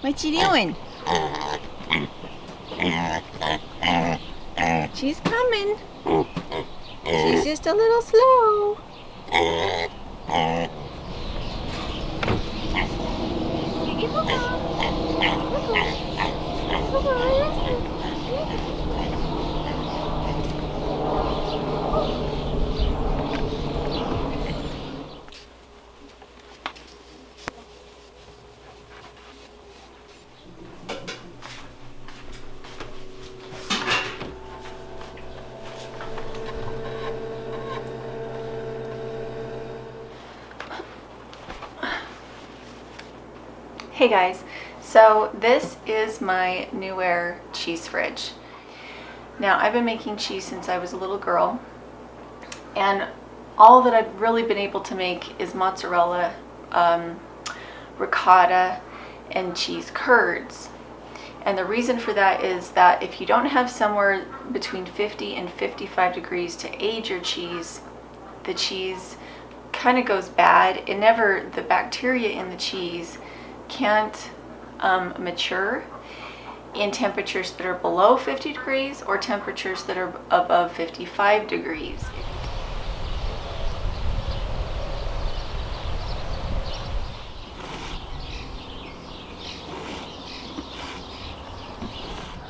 What you doing? She's coming. She's just a little slow. Hey guys, so this is my NewAir cheese fridge. Now I've been making cheese since I was a little girl, and all that I've really been able to make is mozzarella, ricotta, and cheese curds. And the reason for that is that if you don't have somewhere between 50 and 55 degrees to age your cheese, the cheese kind of goes bad. The bacteria in the cheese can't mature in temperatures that are below 50 degrees or temperatures that are above 55 degrees.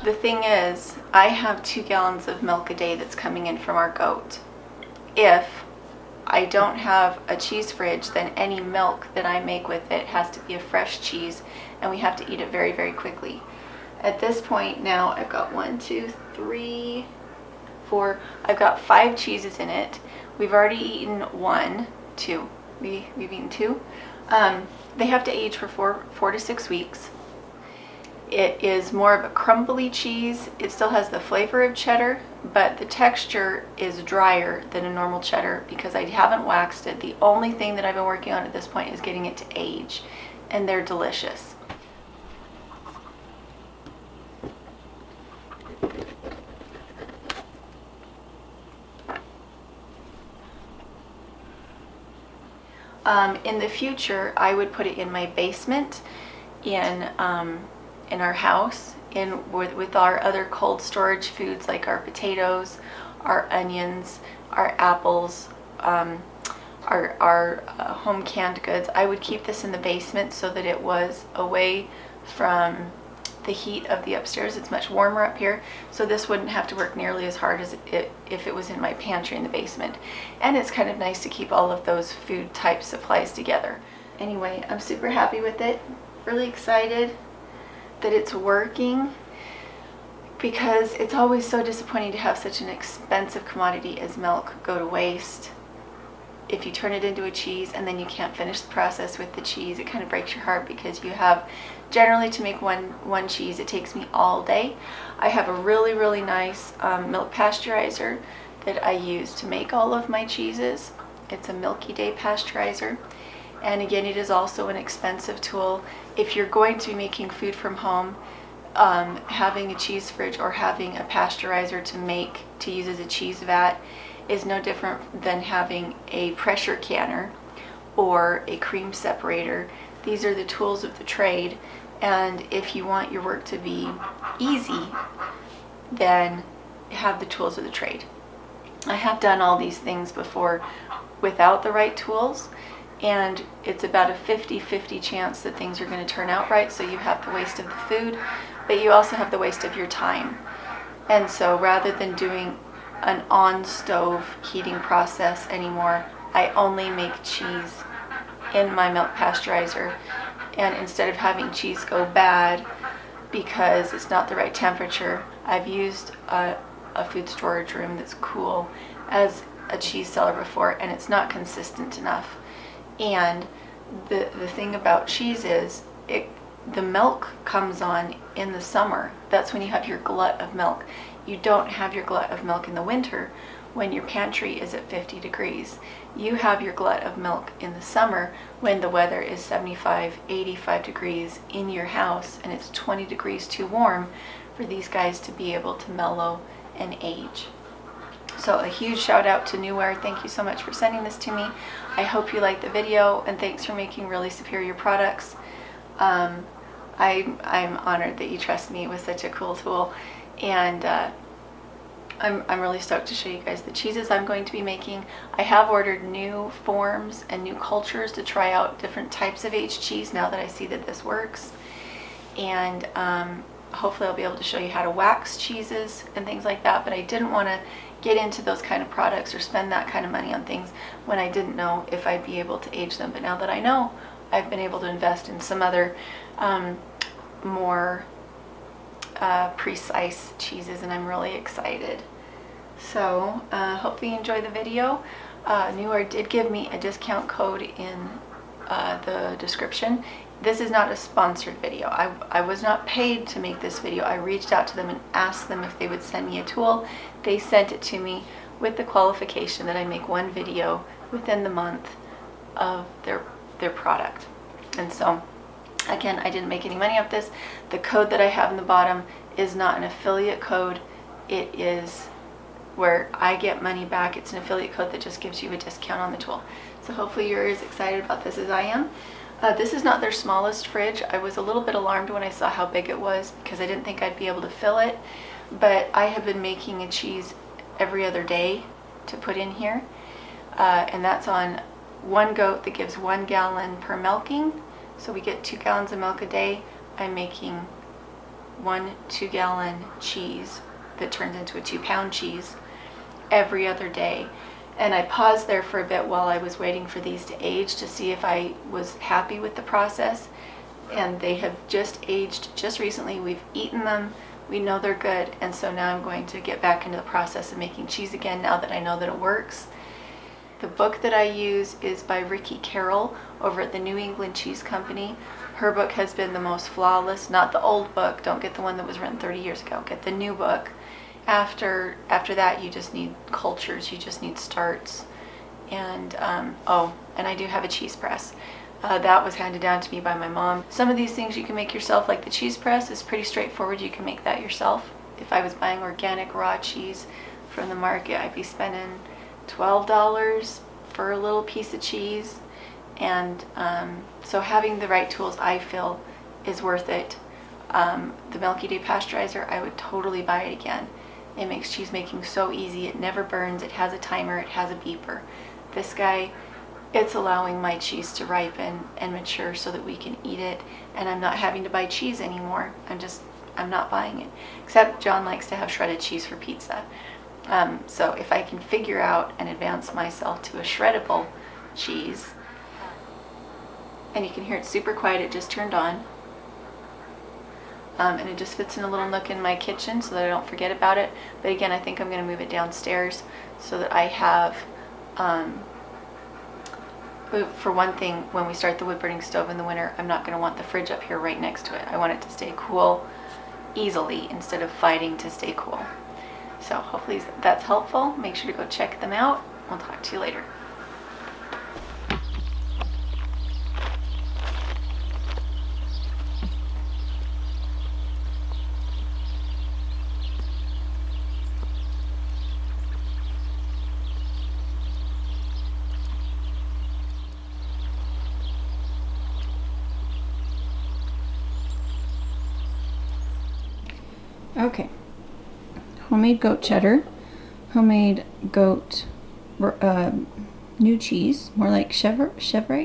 The thing is, I have 2 gallons of milk a day that's coming in from our goat. If I don't have a cheese fridge, then any milk that I make with it has to be a fresh cheese, and we have to eat it very, very quickly. At this point now, I've got 1, 2, 3, 4, I've got 5 cheeses in it. We've already eaten 1, 2. We've eaten 2. They have to age for 4 to 6 weeks. It is more of a crumbly cheese. It still has the flavor of cheddar, but the texture is drier than a normal cheddar because I haven't waxed it. The only thing that I've been working on at this point is getting it to age, and they're delicious. In the future, I would put it in my basement in our house, with our other cold storage foods like our potatoes, our onions, our apples, our home canned goods. I would keep this in the basement so that it was away from the heat of the upstairs. It's much warmer up here, so this wouldn't have to work nearly as hard as if it was in my pantry in the basement. And it's kind of nice to keep all of those food type supplies together. Anyway, I'm super happy with it, really excited that it's working, because it's always so disappointing to have such an expensive commodity as milk go to waste. If you turn it into a cheese and then you can't finish the process with the cheese, it kind of breaks your heart, because you have, generally to make one cheese, it takes me all day. I have a really, really nice milk pasteurizer that I use to make all of my cheeses. It's a Milky Day pasteurizer. And again, it is also an expensive tool. If you're going to be making food from home, having a cheese fridge or having a pasteurizer to use as a cheese vat is no different than having a pressure canner or a cream separator. These are the tools of the trade, and if you want your work to be easy, then have the tools of the trade. I have done all these things before without the right tools, and it's about a 50-50 chance that things are going to turn out right. So you have the waste of the food, but you also have the waste of your time. And so rather than doing an on-stove heating process anymore, I only make cheese in my milk pasteurizer. And instead of having cheese go bad because it's not the right temperature, I've used a food storage room that's cool as a cheese cellar before, and it's not consistent enough. And the thing about cheese is the milk comes on in the summer. That's when you have your glut of milk. You don't have your glut of milk in the winter when your pantry is at 50 degrees. You have your glut of milk in the summer when the weather is 75, 85 degrees in your house, and it's 20 degrees too warm for these guys to be able to mellow and age. So a huge shout out to NewAir. Thank you so much for sending this to me. I hope you liked the video, and thanks for making really superior products. I'm honored that you trust me with such a cool tool, and I'm really stoked to show you guys the cheeses I'm going to be making. I have ordered new forms and new cultures to try out different types of aged cheese now that I see that this works. And hopefully I'll be able to show you how to wax cheeses and things like that, but I didn't want to get into those kind of products or spend that kind of money on things when I didn't know if I'd be able to age them. But now that I know, I've been able to invest in some other more precise cheeses, and I'm really excited. So hopefully you enjoy the video. NewAir did give me a discount code in the description. This is not a sponsored video. I was not paid to make this video. I reached out to them and asked them if they would send me a tool. They sent it to me with the qualification that I make one video within the month of their product. And so again, I didn't make any money off this. The code that I have in the bottom is not an affiliate code. It is where I get money back. It's an affiliate code that just gives you a discount on the tool. So hopefully you're as excited about this as I am. This is not their smallest fridge. I was a little bit alarmed when I saw how big it was because I didn't think I'd be able to fill it. But I have been making a cheese every other day to put in here. And that's on one goat that gives 1 gallon per milking. So we get 2 gallons of milk a day. I'm making 1 2-gallon cheese that turns into a 2-pound cheese every other day. And I paused there for a bit while I was waiting for these to age to see if I was happy with the process. And they have just aged just recently. We've eaten them. We know they're good. And so now I'm going to get back into the process of making cheese again now that I know that it works. The book that I use is by Ricky Carroll over at the New England Cheese Company. Her book has been the most flawless, not the old book. Don't get the one that was written 30 years ago. Get the new book. After that, you just need cultures, you just need starts. And oh, and I do have a cheese press. That was handed down to me by my mom. Some of these things you can make yourself, like the cheese press is pretty straightforward. You can make that yourself. If I was buying organic raw cheese from the market, I'd be spending $12 for a little piece of cheese. And so having the right tools, I feel, is worth it. The Milky Day pasteurizer, I would totally buy it again. It makes cheese making so easy. It never burns. It has a timer. It has a beeper. This guy, it's allowing my cheese to ripen and mature so that we can eat it. And I'm not having to buy cheese anymore. I'm not buying it. Except John likes to have shredded cheese for pizza. So if I can figure out and advance myself to a shreddable cheese, and you can hear it super quiet, it just turned on. And it just fits in a little nook in my kitchen so that I don't forget about it. But again, I think I'm going to move it downstairs so that I have, for one thing, when we start the wood burning stove in the winter, I'm not going to want the fridge up here right next to it. I want it to stay cool easily instead of fighting to stay cool. So hopefully that's helpful. Make sure to go check them out. I'll talk to you later. Okay, homemade goat cheddar, homemade goat new cheese, more like chèvre,